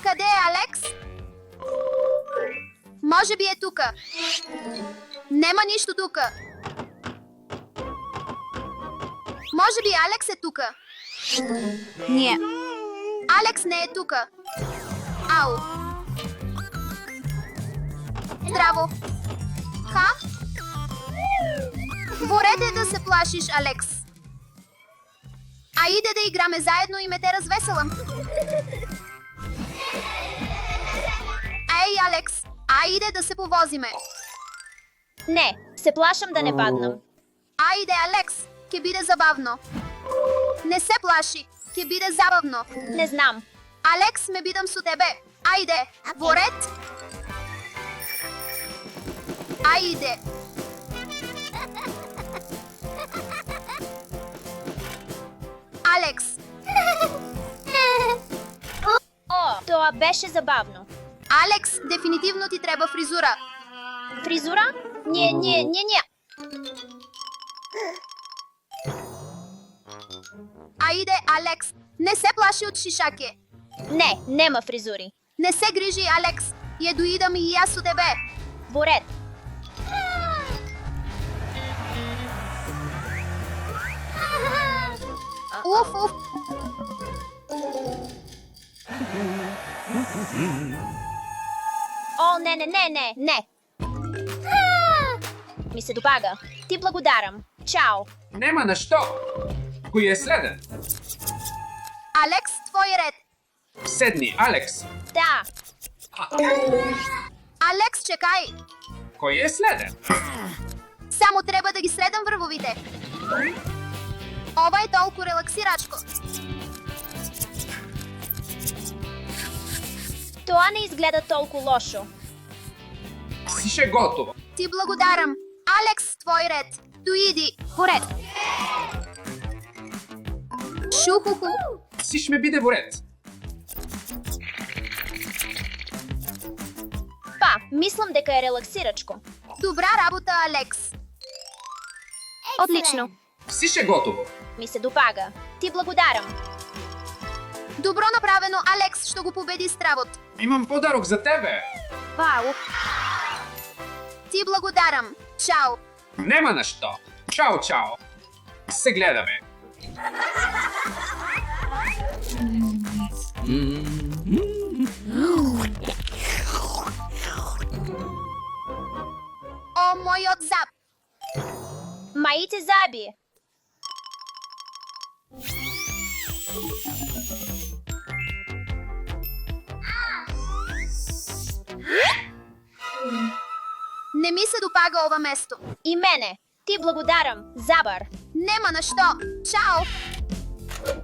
Къде е Алекс? Може би е тука. Нема нищо тука. Може би Алекс е тука. Не. Алекс не е тука. Ау. Здраво. Ха? Ворете да се плашиш, Алекс. Айде да играме заедно и ме те развеселам. Ей, Алекс, айде да се повозиме. Не, се плашам да не паднам. Айде, Алекс, ке биде забавно. Не се плаши, ке биде забавно. Не знам. Алекс, ме бидам со тебе. Айде, ворет. Айде. Алекс. О, това беше забавно. Алекс, дефинитивно ти трябва фризура. Фризура? Не. Айде, Алекс, не се плаши от шишаке. Не, нема фризури. Не се грижи, Алекс. Я доидам и аз от тебе. Борет. Уф, уф. О, не. Ми се допага. Ти благодарам. Чао. Нема на що. Кой е следен? Алекс, твой ред. Седни, Алекс. Да. Алекс, чекай. Кой е следен? Само трябва да ги средам вървовите. Ова е толкова релаксирачко. Това не изгледа толкова лошо. Си ще готово. Ти благодарам. Алекс, твой ред. Доиди. Борет. Шухуху. Си ще ме биде ворет. Па, мислам дека е релаксирачко. Добра работа, Алекс. Отлично. Си ще готово. Ми се допага. Ти благодарам. Добро направено, Алекс, ще го победи стравот. Имам подарок за тебе. Вау. Ти благодарам. Чао. Нема на що. Чао, чао. Се гледаме. О, мојот зап. Моите заби. Не ми се допага ова место. И мене. Ти благодарам. Забар. Нема на што. Чао.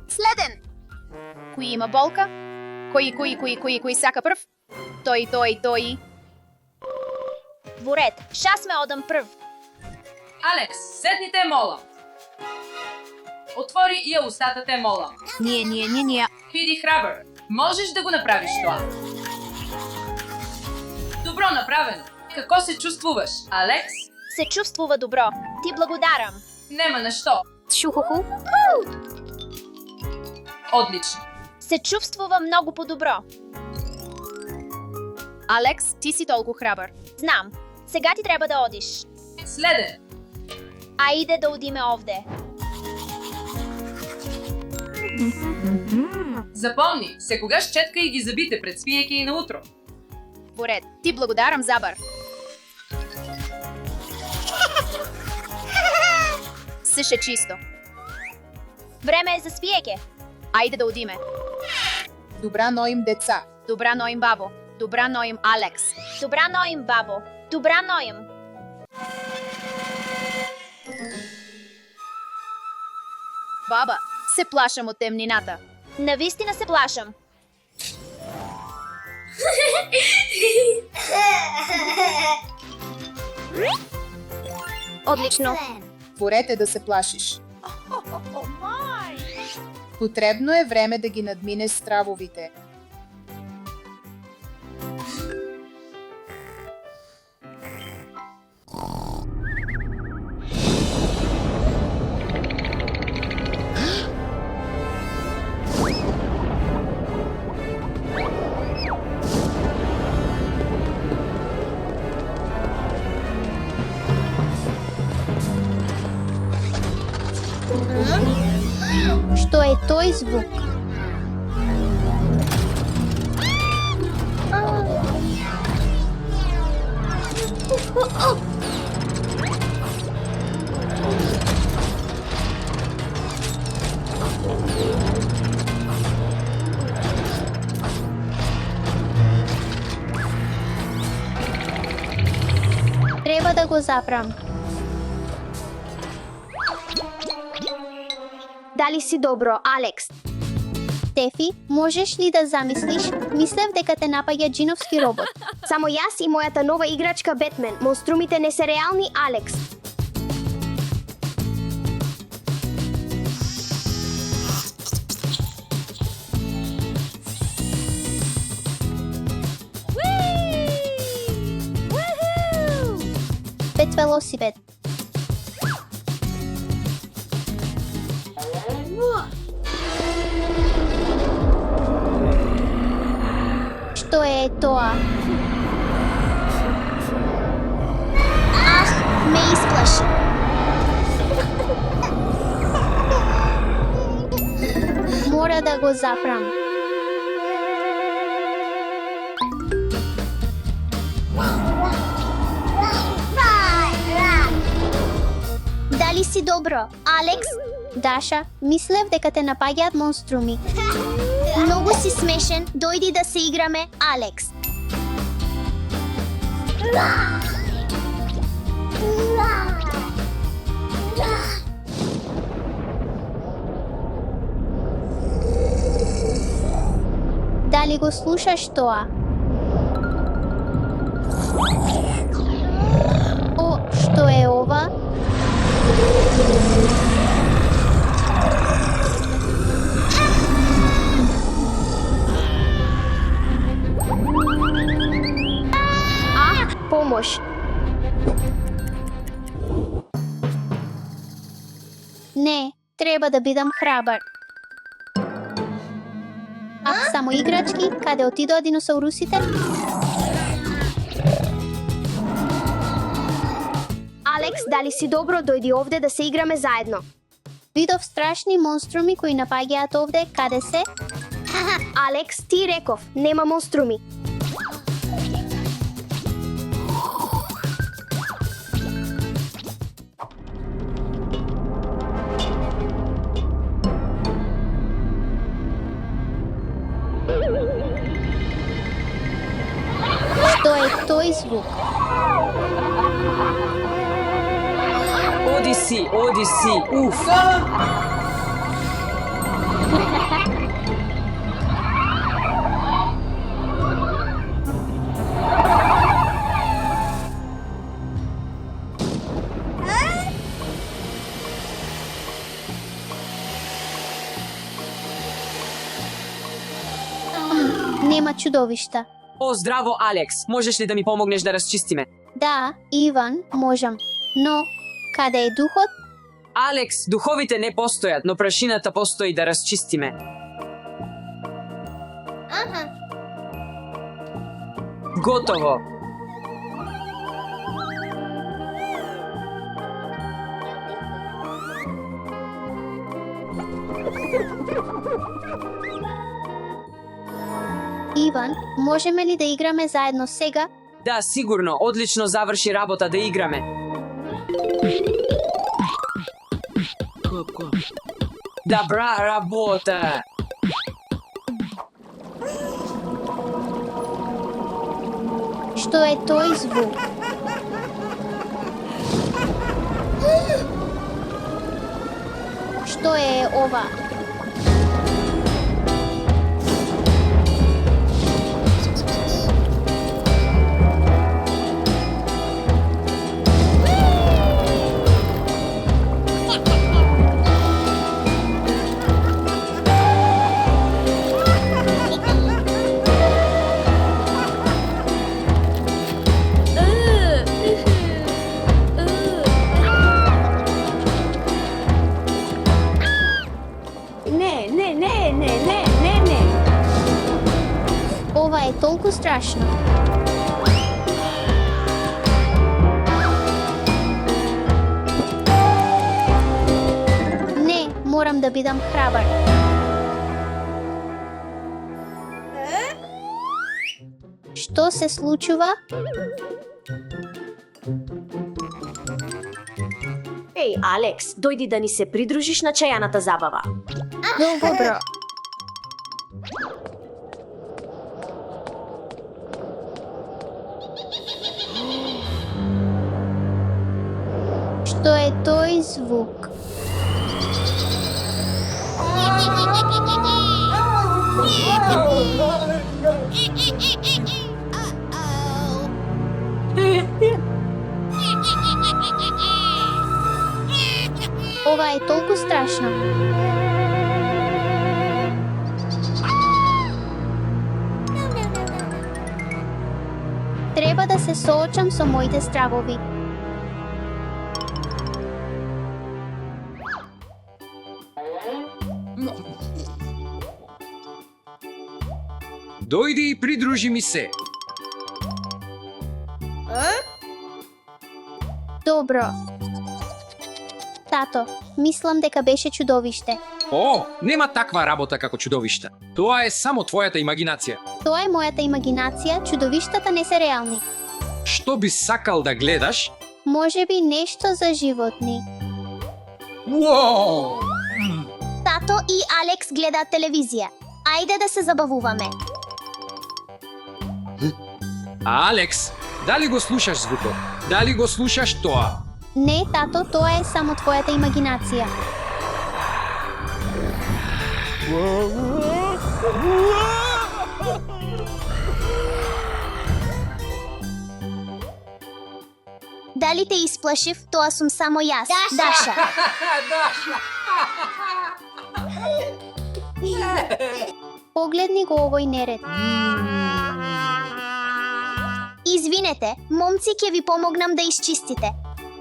Следен. Кој има болка? Кој сака прв? Тој. Борет. Ша сме одам прв. Алекс, седните, молам. Отвори я устата те, молам. Не. Биди храбър. Можеш да го направиш това. Добро направено. Како се чувствуваш, Алекс? Се чувствува добро. Ти благодарам. Нема на що. Шухуху. Отлично. Се чувствува много по-добро. Алекс, ти си толкова храбър. Знам. Сега ти трябва да одиш. Следен. Айде да одиме овде. Запомни, секогаш четкай ги зъбите пред спиеки и на утро. Борет, ти благодарам, Забар. Съше чисто. Време е за спиеке. Айде да одиме. Добра ноим, деца. Добра ноим, бабо. Добра ноим, Алекс. Добра ноим, бабо. Добра ноим. Баба, се плашам от темнината. Навистина се плашам. Отлично. Творете да се плашиш. Потребно е време да ги надминеш стравовите. Што е тој звук? Треба да го запрам. Дали си добро, Алекс? Тефи, можеш ли да замислиш? Мислев дека те напаѓа джиновски робот. Само јас и мојата нова играчка Бетмен. Монструмите не се реални, Алекс. Бет велосипед. Што е тоа? Ах, ме исплаши. Мора да го запрам. Дали си добро, Алекс? Даша, мислев дека те напаѓаат монструми. Многу си смешен. Дојди да се играме, Алекс. Дали го слушаш тоа? О, што е ова? Помош. Не, треба да бидам храбар. Ах, само играчки, каде отидоа диносаурусите? Алекс, дали си добро? Дојди овде да се играме заедно. Видов страшни монструми кои напаѓаат овде, каде се? Алекс, ти реков, нема монструми. Што е тој звук? Одиси, уф. Нема чудовишта. О, здраво, Алекс. Можеш ли да ми помогнеш да расчистиме? Да, Иван, можам. Но, каде е духот? Алекс, духовите не постојат, но прашината постои да расчистиме. Готово. Иван, можеме ли да играме заедно сега? Да, сигурно, одлично заврши работа да играме. Добра работа! Што е тој звук? Што е ова? Ова е толку страшно. Не, мора морам да бидам храбар. Што се случува? Еј, Алекс, дојди да ни се придружиш на чајаната забава. Добро. Што е тој звук? Ова е толку страшно. Треба да се соочам со моите стравови. Дојди и придружи ми се. Добро. Тато, мислам дека беше чудовиште. О, нема таква работа како чудовишта. Тоа е само твојата имагинација. Тоа е мојата имагинација, чудовиштата не се реални. Што би сакал да гледаш? Може би нешто за животни. Уоу! Тато и Алекс гледаат телевизија. Ајде да се забавуваме. Алекс, дали го слушаш звукот? Дали го слушаш тоа? Не, тато, тоа е само твојата имагинација. Дали те исплашив, тоа сум само јас. Даша. Погледни го овој неред. Извинете, момци, ќе ви помогнам да исчистите.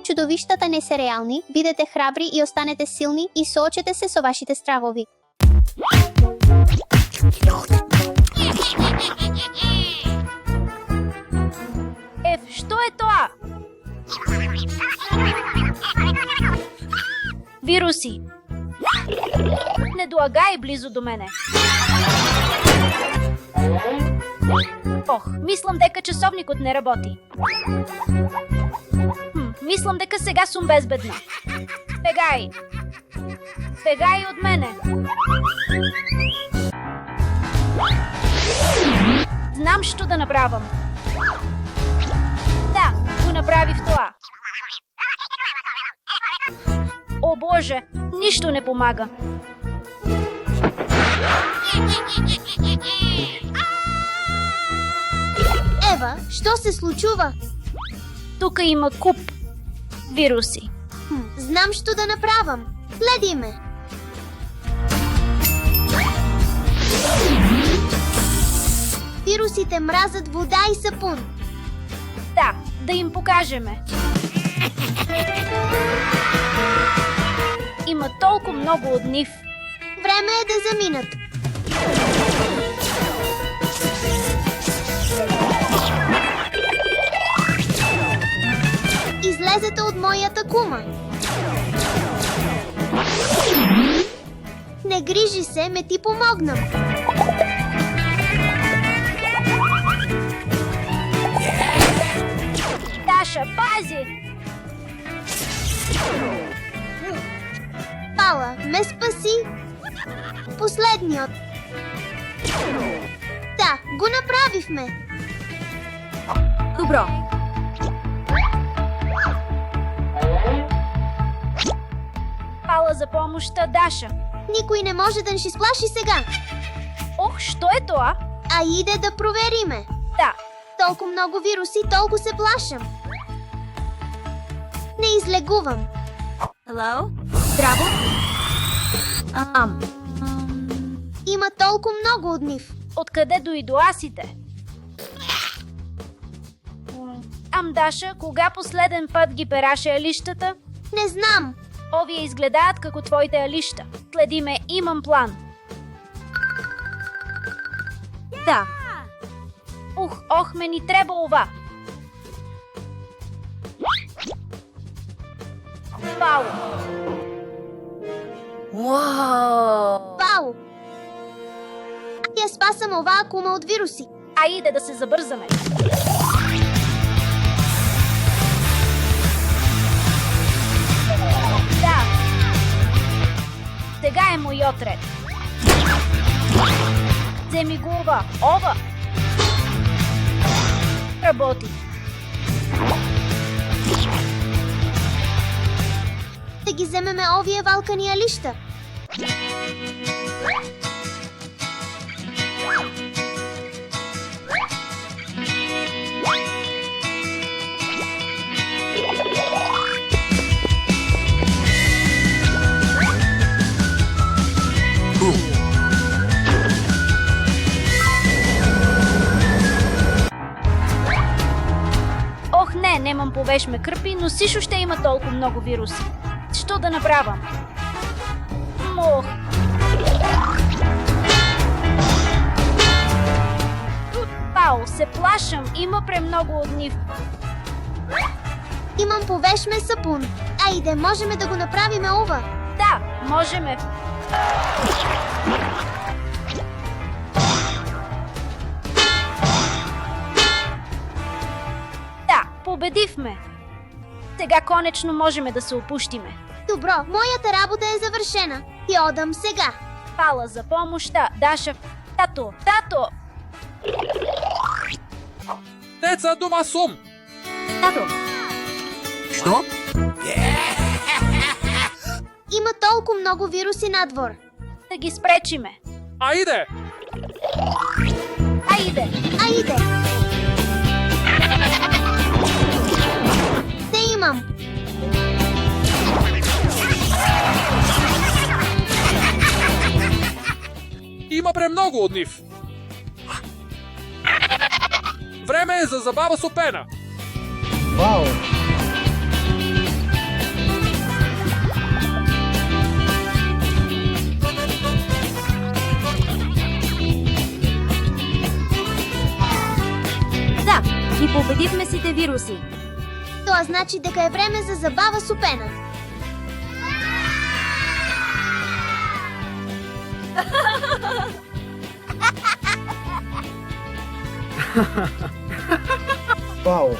Чудовиштата не се реални, бидете храбри и останете силни и соочете се со вашите стравови. Што е тоа? Вируси. Не доагај близу до мене. Ох, мислам дека часовникот не работи. Мислам дека сега сум безбедна. Бегај. Бегај од мене. Знам што да направам. Да, го направив тоа. О Боже, ништо не помага. Ева, што се случува? Тука има куп вируси. Знам што да направам. Гледи ме. Вирусите мразат вода и сапун. Да, да им покажеме. Има толку многу од нив. Време е да заминат. Излезете од мојата кума. Не грижи се, ме ти помогнам. Даша, пази! Фала, ме спаси. Последниот. Да, го направивме. Добро. Фала за помошта, Даша. Никој не може да ни сплаши сега. Ох, што е тоа? А иде да провериме. Да. Толку многу вируси, толку се плашам. Не излегувам. Hello? Здраво? Има толку многу од нив. Откаде дојдоасите? Даша, кога последен пат ги пераше алиштата? Не знам. Овие изгледаат како твоите алишта. Следи ме, имам план. Да. Ох, ме ни треба ова. Пау. Вау! Я спасам оваа кума од вируси. Айде да се забързаме. Да. Сега е моят ред. Вземи го ова. Работи. Да ги земеме овие валкани алишта. Ох, немам повеш ме кърпи, но сишо ще има толкова много вируси. Що да направам? Мох. Пао, се плашам, има премного от нив. Имам повешме сапун. Ајде, можеме да го направиме ова. Да, можеме. Да, победихме. Сега конечно можеме да се опуштиме. Добро, мојата работа е завршена. Ја одам сега. Фала за помощта, Даша. Тато. Деца, дома сум! Тато. Што? Има толку многу вируси надвор. Да ги спречиме. Ајде! Айде. Ајде. Те имам. Има премногу од нив. Време е за забава со пена. Да, и победихме сите вируси. Тоа значи дека е време за забава со пена. Wow.